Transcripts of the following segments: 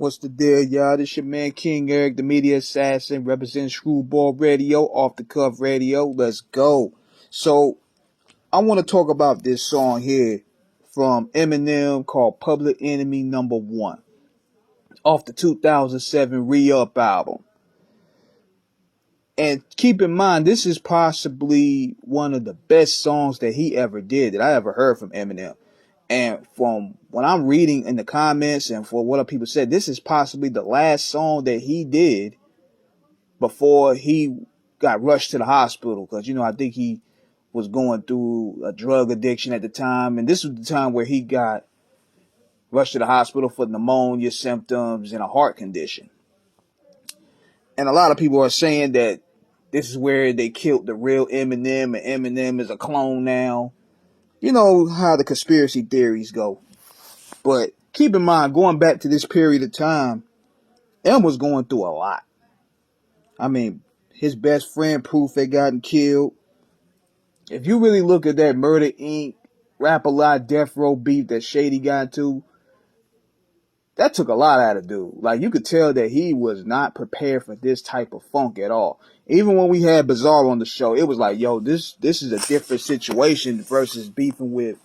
What's the deal, y'all? This your man King Eric, the media assassin, representing Screwball Radio, off the cuff radio. Let's go. So, I want to talk about this song here from Eminem called Public Enemy Number One, off the 2007 Re-Up album. And keep in mind, this is possibly one of the best songs that he ever did, that I ever heard from Eminem. And from what I'm reading in the comments and for what people said, this is possibly the last song that he did before he got rushed to the hospital. Because, I think he was going through a drug addiction at the time. And this was the time where he got rushed to the hospital for pneumonia symptoms and a heart condition. And a lot of people are saying that this is where they killed the real Eminem, and Eminem is a clone now. You know how the conspiracy theories go. But keep in mind, going back to this period of time, M was going through a lot. I mean, his best friend Proof had gotten killed. If you really look at that Murder Inc., Rap-A-Lot, Death Row beef that Shady got into, that took a lot out of dude. Like, you could tell that he was not prepared for this type of funk at all. Even when we had Bizarre on the show, it was like, yo, this is a different situation versus beefing with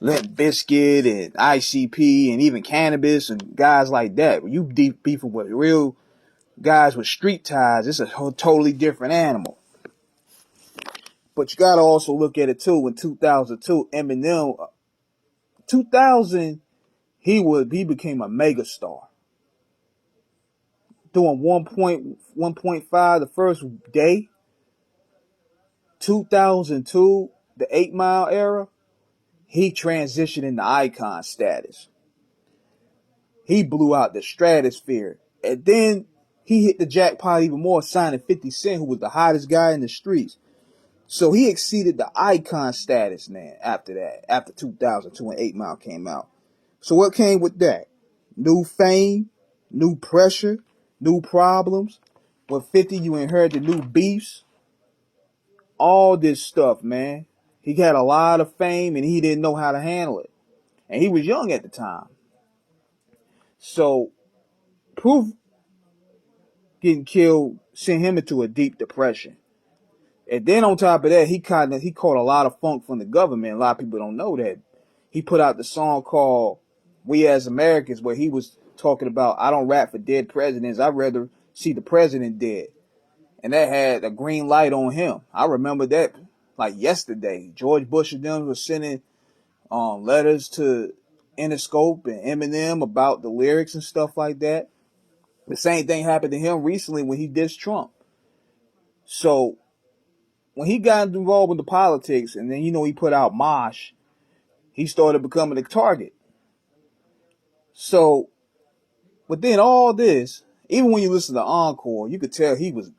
Limp Bizkit and ICP and even Cannabis and guys like that. When you beefing with real guys with street ties, it's a totally different animal. But you gotta also look at it too. In 2002, Eminem, 2000, he became a megastar. Doing 1.5 the first day. 2002, the 8 Mile era, he transitioned into icon status. He blew out the stratosphere. And then he hit the jackpot even more, signing 50 Cent, who was the hottest guy in the streets. So he exceeded the icon status, man, after that, after 2002 when 8 Mile came out. So what came with that? New fame, new pressure, new problems. With 50, you inherited new beefs. All this stuff, man. He had a lot of fame and he didn't know how to handle it. And he was young at the time. So Proof getting killed sent him into a deep depression. And then on top of that, he caught a lot of funk from the government. A lot of people don't know that. He put out the song called We As Americans, where he was talking about, I don't rap for dead presidents. I'd rather see the president dead. And that had a green light on him. I remember that like yesterday. George Bush and them was sending letters to Interscope and Eminem about the lyrics and stuff like that. The same thing happened to him recently when he dissed Trump. So when he got involved with the politics and then, he put out Mosh, he started becoming a target. So within all this, even when you listen to Encore, you could tell he was,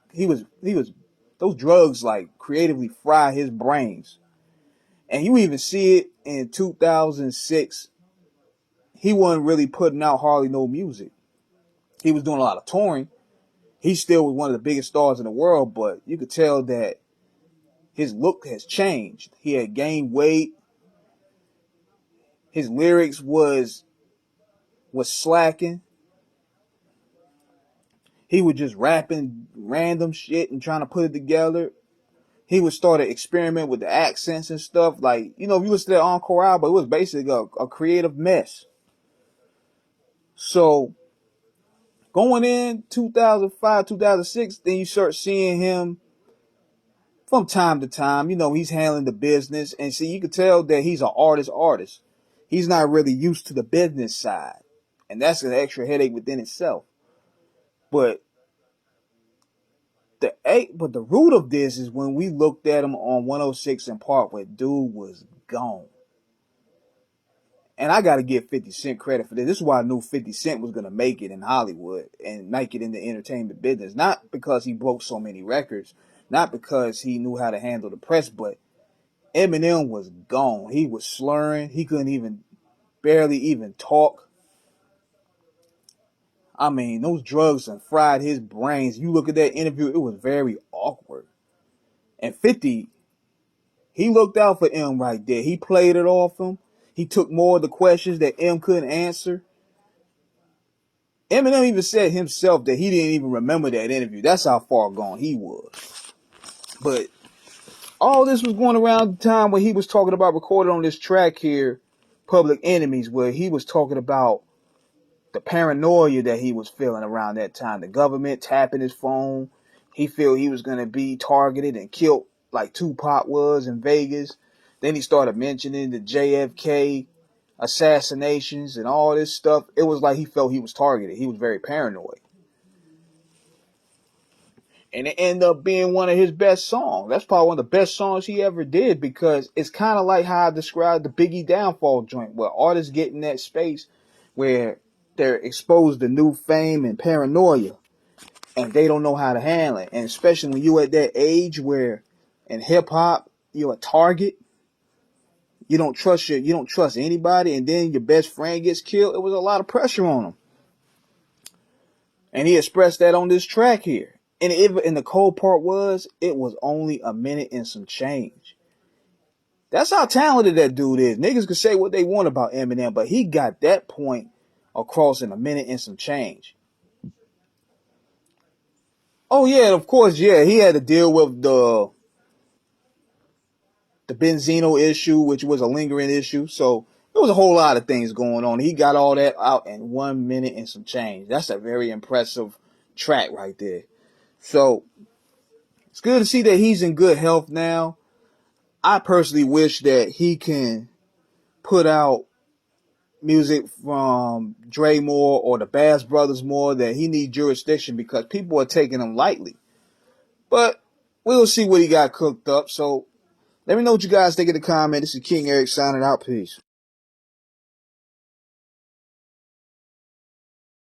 those drugs like creatively fry his brains. And you even see it in 2006. He wasn't really putting out hardly no music. He was doing a lot of touring. He still was one of the biggest stars in the world, but you could tell that his look has changed. He had gained weight. His lyrics was slacking. He was just rapping random shit and trying to put it together. He would start to experiment with the accents and stuff. Like, if you listen to that Encore album, it was basically a creative mess. So going in 2005, 2006, then you start seeing him from time to time. He's handling the business. And see, you can tell that he's an artist. He's not really used to the business side. And that's an extra headache within itself. But the root of this is when we looked at him on 106 in Park, where dude was gone. And I got to give 50 Cent credit for this. This is why I knew 50 Cent was going to make it in Hollywood and make it in the entertainment business. Not because he broke so many records, not because he knew how to handle the press, but Eminem was gone. He was slurring. He couldn't barely even talk. I mean, those drugs have fried his brains. You look at that interview, it was very awkward. And 50, he looked out for M right there. He played it off him. He took more of the questions that M couldn't answer. Eminem even said himself that he didn't even remember that interview. That's how far gone he was. But all this was going around the time when he was talking about recording on this track here, Public Enemies, where he was talking about the paranoia that he was feeling around that time. The government tapping his phone. He felt he was going to be targeted and killed like Tupac was in Vegas. Then he started mentioning the JFK assassinations and all this stuff. It was like he felt he was targeted. He was very paranoid. And it ended up being one of his best songs. That's probably one of the best songs he ever did, because it's kind of like how I described the Biggie Downfall joint, where artists get in that space where they're exposed to new fame and paranoia, and they don't know how to handle it. And especially when you're at that age where in hip hop you're a target, you don't trust anybody, and then your best friend gets killed. It was a lot of pressure on him, and he expressed that on this track here. And the cold part was, it was only a minute and some change. That's how talented that dude is. Niggas could say what they want about Eminem, but he got that point across in a minute and some change. Oh yeah, of course, yeah. He had to deal with the Benzino issue, which was a lingering issue. So there was a whole lot of things going on. He got all that out in 1 minute and some change. That's a very impressive track right there. So it's good to see that he's in good health now. I personally wish that he can put out music from Dre more or the Bass Brothers more, that he needs jurisdiction, because people are taking him lightly. But we'll see what he got cooked up. So let me know what you guys think in the comment. This is King Eric signing out. Peace.